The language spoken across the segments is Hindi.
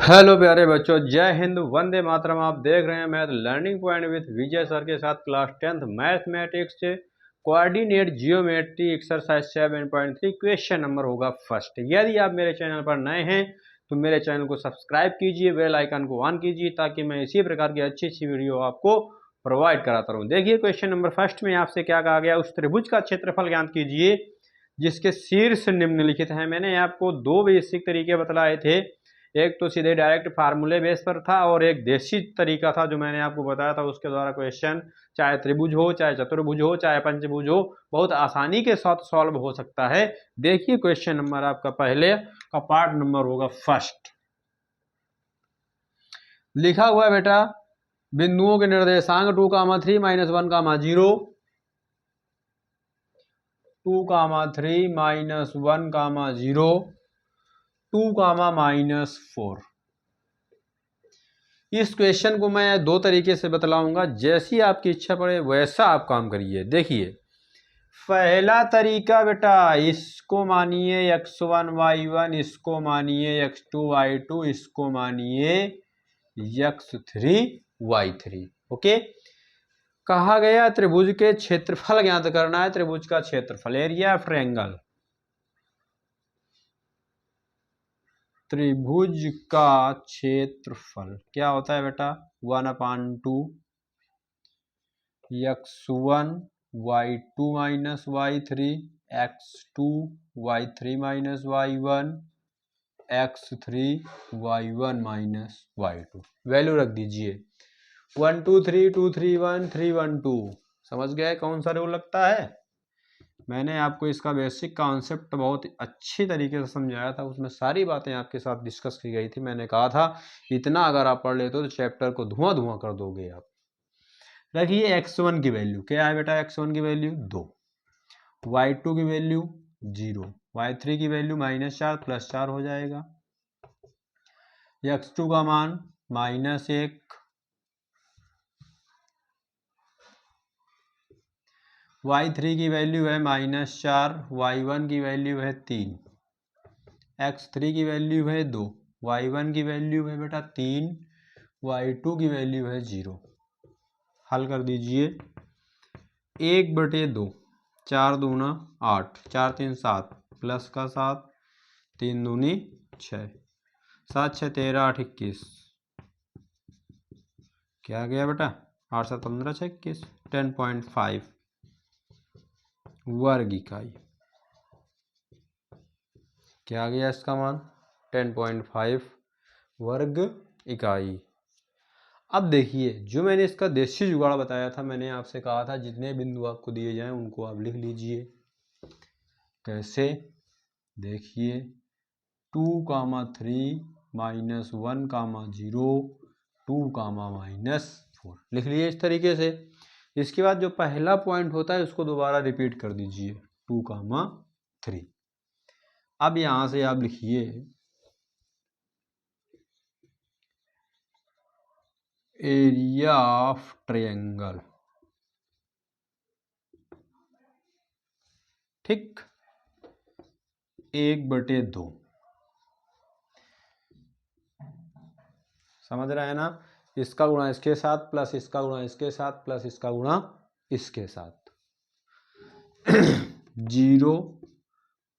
हेलो प्यारे बच्चों, जय हिंद, वंदे मातरम। आप देख रहे हैं math learning point with Vijay sir के साथ क्लास 10th मैथमेटिक्स से coordinate geometry exercise 7.3 question number होगा फर्स्ट। यदि आप मेरे चैनल पर नए हैं तो मेरे चैनल को सब्सक्राइब कीजिए, बेल आइकन को ऑन कीजिए ताकि मैं इसी प्रकार की अच्छी अच्छी वीडियो आपको प्रोवाइड कराता रहूँ। देखिए क्वेश्चन नंबर फर्स्ट में आपसे क्या कहा गया, उस त्रिभुज का क्षेत्रफल ज्ञात कीजिए जिसके शीर्ष निम्नलिखित हैं। मैंने आपको दो बेसिक तरीके बतलाए थे, एक तो सीधे डायरेक्ट फार्मूले बेस पर था और एक देसी तरीका था जो मैंने आपको बताया था। उसके द्वारा क्वेश्चन चाहे त्रिभुज हो, चाहे चतुर्भुज हो, चाहे पंचभुज हो, बहुत आसानी के साथ सॉल्व हो सकता है। देखिए क्वेश्चन नंबर आपका पहले का पार्ट नंबर होगा फर्स्ट। लिखा हुआ है बेटा, बिंदुओं के निर्देशांक 2,3 - 1,0, 2,3 - 1,0, 2, -4। इस क्वेश्चन को मैं दो तरीके से बतलाऊंगा, जैसी आपकी इच्छा पड़े वैसा आप काम करिए। देखिए पहला तरीका बेटा, इसको मानिए x1 y1, इसको मानिए x2 y2, इसको मानिए x3 y3। ओके, कहा गया त्रिभुज के क्षेत्रफल ज्ञात करना है। त्रिभुज का क्षेत्रफल, एरिया ऑफ ट्रायंगल, त्रिभुज का क्षेत्रफल क्या होता है बेटा, 1/2 x1 y2 - y3, x2 y3 - y1, x3 y1 - y2। Value रख दीजिए 1 2 3 2 3 1 3 1 2। समझ गए कौन सा रूल लगता है? मैंने आपको इसका बेसिक कॉन्सेप्ट बहुत अच्छी तरीके से समझाया था, उसमें सारी बातें आपके साथ डिस्कस की गई थी। मैंने कहा था इतना अगर आप पढ़ लेते हो तो चैप्टर को धुआं धुआं कर दोगे आप। रखिए x1 की वैल्यू क्या है बेटा, x1 की वैल्यू 2, y2 की वैल्यू 0, y3 की वैल्यू -4 +4 हो जाएगा, x2 का मान -1, y3 की वैल्यू है -4, y1 की वैल्यू है 3, x3 की वैल्यू है 2, y1 की वैल्यू है बेटा 3, y2 की वैल्यू है 0। हल कर दीजिए 1/2, 4 दूना 8, 4 3 7, प्लस का 7, 3 दूनी 6, 7 6 13 8 21। क्या गया बेटा, 8 7 15 6 21, 10.5 वर्ग इकाई। क्या गया इसका मान, 10.5 वर्ग इकाई। अब देखिए जो मैंने इसका देसी जुगाड़ बताया था, मैंने आपसे कहा था जितने बिंदु आपको दिए जाएं उनको आप लिख लीजिए। कैसे, देखिए 2,3 - 1,0, 2, -4 लिख लीजिए इस तरीके से। इसके बाद जो पहला पॉइंट होता है उसको दोबारा रिपीट कर दीजिए 2,3। अब यहां से आप लिखिए एरिया ऑफ ट्रायंगल, ठीक, 1/2। समझ रहे हैं ना, इसका गुणा इसके साथ प्लस इसका गुणा इसके साथ प्लस इसका गुणा इसके साथ 0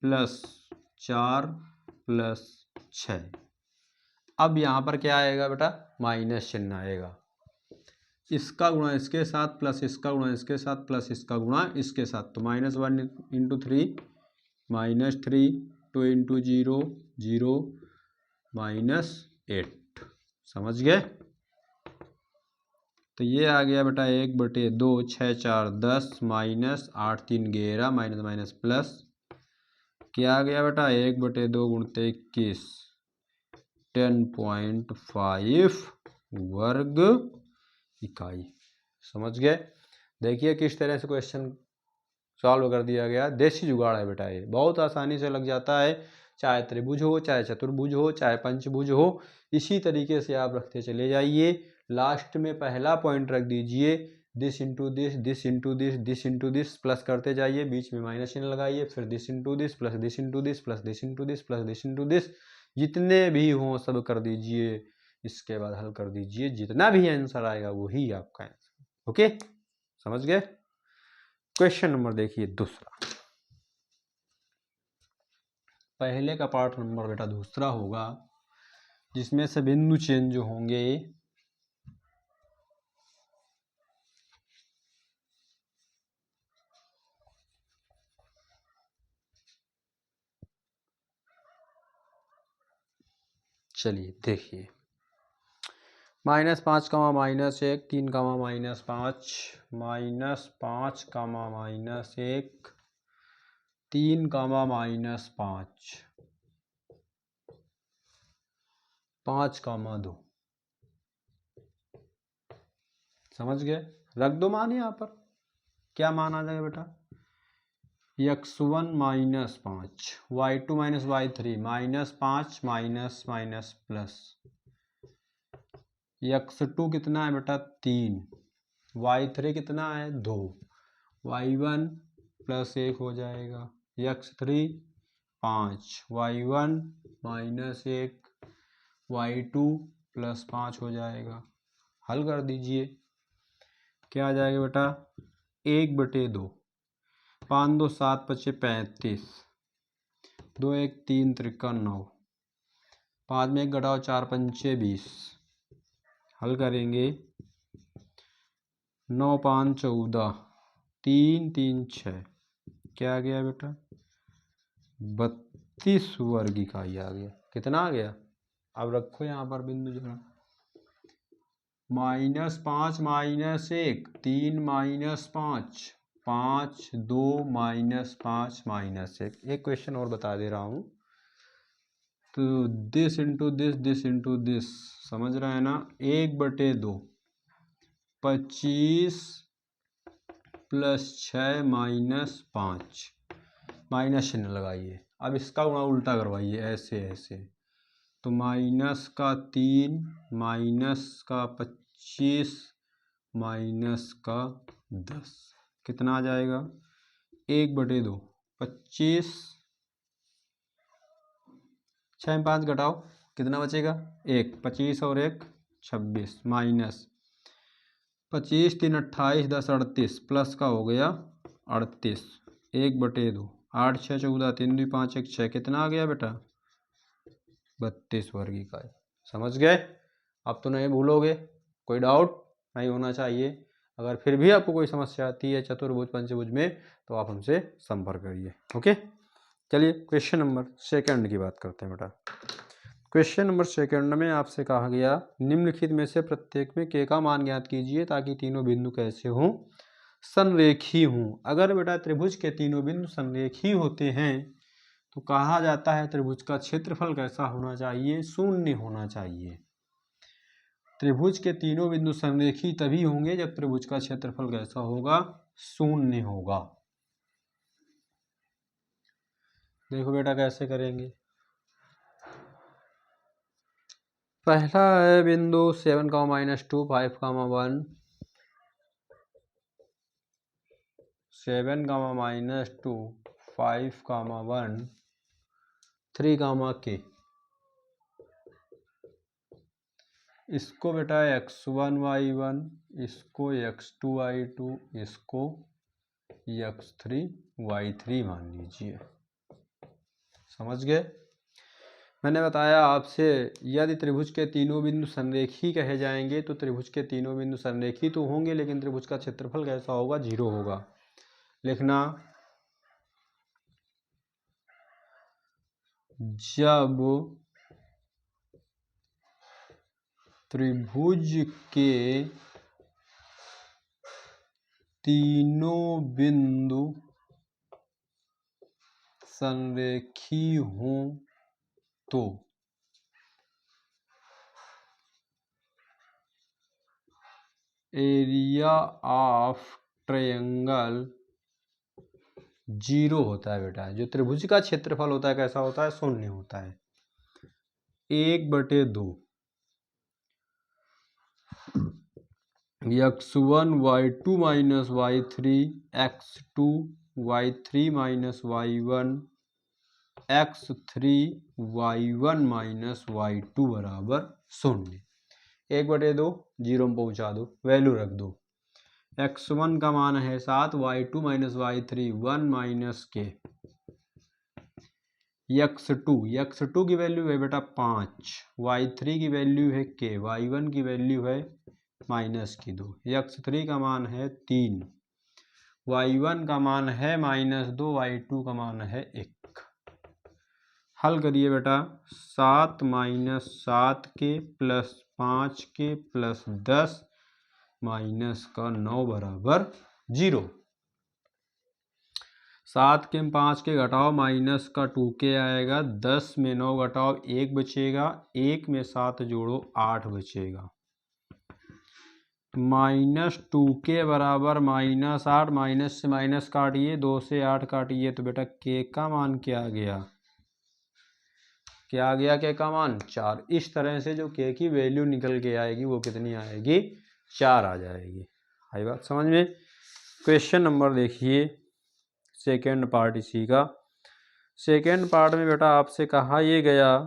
+ 4 + 6। अब यहाँ पर क्या आएगा बेटा, माइनस चिन्ह आएगा। इसका गुणा इसके साथ प्लस इसका गुणा इसके साथ प्लस इसका गुणा इसके साथ, तो -1 × 3 -3, 2 × 0 0, -8। समझ गए? तो ये आ गया बेटा 1/2, 6 4 10, -8 3 11, माइनस माइनस प्लस। क्या आ गया बेटा, 1/2 × 21, 10.5 वर्ग इकाई। समझ गए? देखिए किस तरह से क्वेश्चन सॉल्व कर दिया गया। देसी जुगाड़ है बेटा, ये बहुत आसानी से लग जाता है, चाहे त्रिभुज हो, चाहे चतुर्भुज हो, चाहे पंचभुज हो, इसी तरीके से आप रखते चले जाइए। लास्ट में पहला पॉइंट रख दीजिए, this into this, this into this, this into this, plus करते जाइए, बीच में माइनस चिन्ह लगाइए, फिर this into this plus this into this plus this into this plus this into this, जितने भी हों सब कर दीजिए, इसके बाद हल कर दीजिए, जितना भी आंसर आएगा वही आपका आंसर। ओके, समझ गए। क्वेश्चन नंबर देखिए दूसरा, पहले का पार्ट नंबर बेटा दूसरा होगा, जिसमें से बिंदु चेंज होंगे चलिए देखिए, -5, -1, 3, -5, -5, -1, 3, -5, 5, 2। समझ गए। रख दो मान यहाँ पर, क्या मान आ जाएगा बेटा, x1 -5, y2 -y3 -5 minus plus, x2 कितना है बेटा 3, y3 कितना है 2, y1 +1 हो जाएगा, x3 5, y1 -1, y2 +5 हो जाएगा। हल कर दीजिए, क्या आ जाएगा बेटा 1/2, 5 2 7 5 35, 2 1 3 3 9, 5 में 1 घटाओ 4 5 20। हल करेंगे 9 5 14, 3 3 6, क्या आ गया बेटा 32 वर्ग इकाई आ गया। कितना आ गया, अब रखो यहाँ पर बिंदु जरा, -5 -1, 3 -5, 5 2 -5 -1। एक क्वेश्चन और बता दे रहा हूँ, तो दिस इंटू दिस, समझ रहे हैं ना, 1/2, 25 + 6 -5, माइनस चिन्ह लगाइए। अब इसका गुणा उल्टा करवाइए, ऐसे ऐसे, तो -3 -25 -10, कितना आ जाएगा 1/2, 25, 6 में 5 घटाओ, कितना बचेगा 1, 25 और 1 26, माइनस 25 3 28 10 38, प्लस का हो गया 38, 1/2, 8 6 14, 3 2 5 1 6, कितना आ गया बेटा 32 वर्ग इकाई। समझ गए। अब तो नहीं भूलोगे, कोई डाउट नहीं होना चाहिए। अगर फिर भी आपको कोई समस्या आती है चतुर्भुज पंचभुज में, तो आप हमसे संपर्क करिए। ओके, चलिए क्वेश्चन नंबर सेकंड की बात करते हैं बेटा। क्वेश्चन नंबर सेकंड में आपसे कहा गया, निम्नलिखित में से प्रत्येक में k का मान ज्ञात कीजिए ताकि तीनों बिंदु कैसे हों, संरेखी हों। अगर बेटा त्रिभुज के तीनों बिंदु संरेखी होते हैं तो कहा जाता है त्रिभुज का क्षेत्रफल कैसा होना चाहिए, शून्य होना चाहिए। त्रिभुज के तीनों बिंदु संरेखी तभी होंगे जब त्रिभुज का क्षेत्रफल कैसा होगा, शून्य होगा। देखो बेटा कैसे करेंगे। पहला है बिंदु 7, -2, 5, 1, 7, -2, 5, 1, 3, k। इसको बेटा x1 y1, इसको x2 y2, इसको x3 y3 मान लीजिए। समझ गए। मैंने बताया आपसे, यदि त्रिभुज के तीनों बिंदु संरेखी कहे जाएंगे तो त्रिभुज के तीनों बिंदु संरेखी तो होंगे, लेकिन त्रिभुज का क्षेत्रफल कैसा होगा, 0 होगा। लिखना, जब त्रिभुज के तीनों बिंदु संरेखी हों तो एरिया ऑफ ट्रायंगल 0 होता है बेटा। जो त्रिभुज का क्षेत्रफल होता है कैसा होता है, शून्य होता है। 1/2 x1 y2 y3, x2 y3 y1, x3 y1 minus y2 बराबर 0। 1/2 जीरो में पहुंचा दो, वैल्यू रख दो। x1 का मान है 7, y2 माइनस y3 1 माइनस के x2 की वैल्यू है बेटा 5, y3 की वैल्यू है के, y1 की वैल्यू है माइनस की 2, x3 का मान है 3, y1 का मान है -2, y2 का मान है 1। हल करिए बेटा। 7 माइनस 7 के प्लस 5 के प्लस 10 माइनस का 9 बराबर 0। 7 के 5 के घटाओ, माइनस का 2 के आएगा। 10 में 9 घटाओ, 1 बचेगा। 1 में 7 जोड़ो, 8 बचेगा। -2 के बराबर -8, माइनस से माइनस काटिए, 2 से 8 काटिए तो बेटा के का मान क्या आ गया? क्या आ गया के का मान? 4। इस तरह से जो के की वैल्यू निकल के आएगी वो कितनी आएगी? 4 आ जाएगी। आई बात समझ में? क्वेश्चन नंबर देखिए, सेकेंड पार्ट इसी का। सेकेंड पार्ट में बेटा आपसे कहा ये गया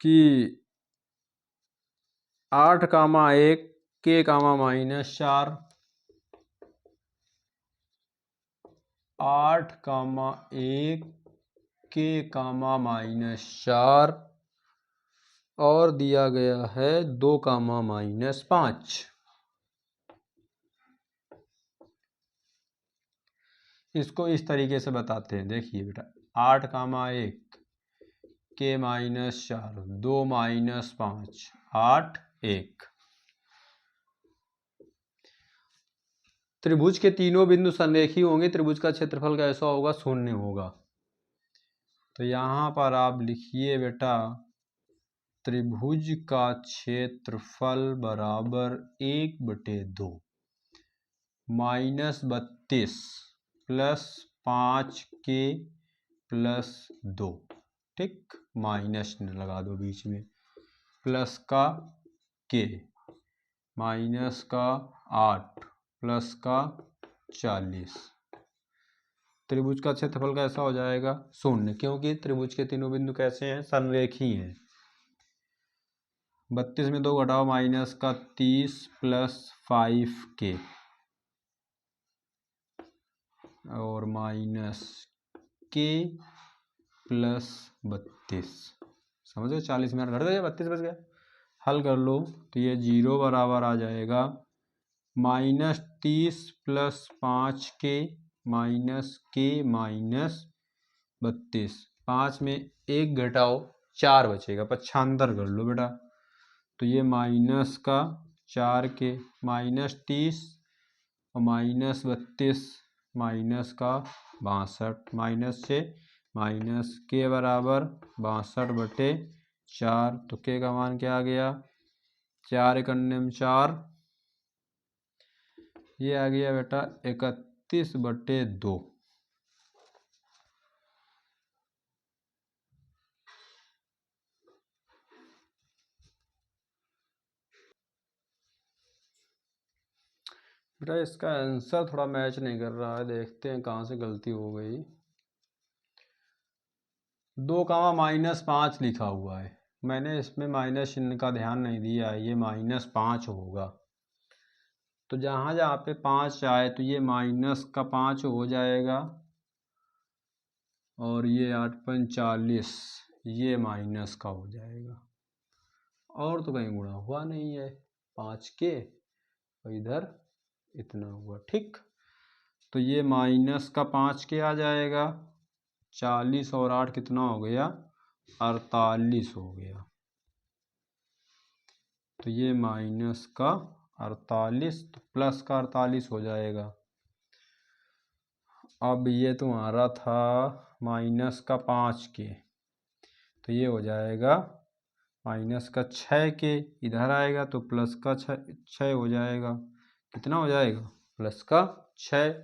कि 8,1 के -4, 8,1 के -4 और दिया गया है 2, -5। इसको इस तरीके से बताते हैं। देखिए बेटा, 8,1 के -4, 2 -5, 8, 1। त्रिभुज के तीनों बिंदु संरेखी होंगे। त्रिभुज का क्षेत्रफल कैसा होगा? 0 होगा। तो यहाँ पर आप लिखिए बेटा, त्रिभुज का क्षेत्रफल बराबर 1/2 -32 प्लस 5 के प्लस 2। ठीक, माइनस लगा दो बीच में, प्लस का के, माइनस का 8 प्लस का 40। त्रिभुज का क्षेत्रफल कैसा हो जाएगा? 0, क्योंकि त्रिभुज के तीनों बिंदु कैसे हैं? संरेखी हैं। 32 में 2 घटाओ, माइनस का 30 प्लस 5 के और माइनस के प्लस 32। समझो, 40 में घट गया, 32 बच गया। हल कर लो तो ये 0 बराबर आ जाएगा -30 प्लस 5 के माइनस के माइनस 32। 5 में 1 घटाओ, 4 बचेगा। पक्षांतर कर लो बेटा, तो ये माइनस का 4 के -30 और -32 माइनस का 62, माइनस से माइनस के बराबर 62/4। तो के का मान क्या आ गया? 4 × 4, ये आ गया बेटा 31/2। बेटा इसका आंसर थोड़ा मैच नहीं कर रहा है, देखते हैं कहाँ से गलती हो गई। 2, -5 लिखा हुआ है, मैंने इसमें माइनस चिन्ह का ध्यान नहीं दिया है, ये -5 होगा। तो जहाँ जहाँ पे 5 आए तो ये माइनस का 5 हो जाएगा और ये 8×5 = 40, ये माइनस का हो जाएगा। और तो कहीं गुणा हुआ नहीं है 5 के, और इधर इतना हुआ। ठीक, तो ये माइनस का 5 के आ जाएगा। 40 और 8 कितना हो गया? 48 हो गया। तो ये माइनस का 48 तो प्लस का 48 हो जाएगा। अब ये तुम्हारा था माइनस का 5 के, तो ये हो जाएगा माइनस का 6 के, इधर आएगा तो प्लस का 6 हो जाएगा। कितना हो जाएगा? प्लस का 6।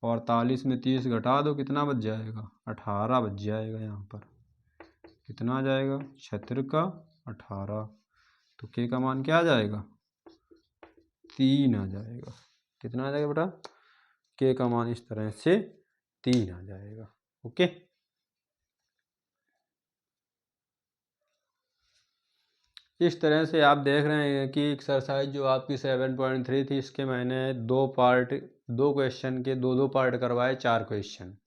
और 48 में 30 घटा दो, कितना बच जाएगा? 18 बच जाएगा। यहाँ पर कितना आ जाएगा? 76 का 18। तो के का मान क्या आ जाएगा? 3 आ जाएगा। कितना आ जाएगा बेटा? के का मान इस तरह से 3 आ जाएगा। ओके, इस तरह से आप देख रहे हैं कि एक्सरसाइज जो आपकी 7.3 थी, इसके मैंने 2 क्वेश्चन के 2 पार्ट करवाए, 4 क्वेश्चन।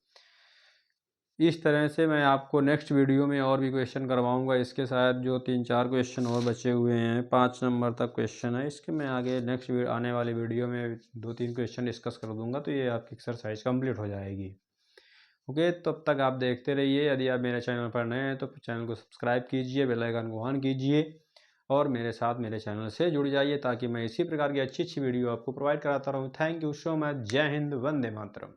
इस तरह से मैं आपको नेक्स्ट वीडियो में और भी क्वेश्चन करवाऊंगा। इसके साथ जो 3-4 क्वेश्चन और बचे हुए हैं, 5 नंबर तक क्वेश्चन है, इसके मैं आगे नेक्स्ट आने वाली वीडियो में 2-3 क्वेश्चन डिस्कस कर दूंगा, तो ये आपकी एक्सरसाइज कंप्लीट हो जाएगी। ओके, तब तक आप देखते रहिए। यदि आप मेरे चैनल पर नए हैं तो चैनल को सब्सक्राइब कीजिए, बेल आइकन को ऑन कीजिए और मेरे साथ मेरे चैनल से जुड़ जाइए, ताकि मैं इसी प्रकार की अच्छी अच्छी वीडियो आपको प्रोवाइड कराता रहूँ। Thank you so much. जय हिंद, वंदे मातरम।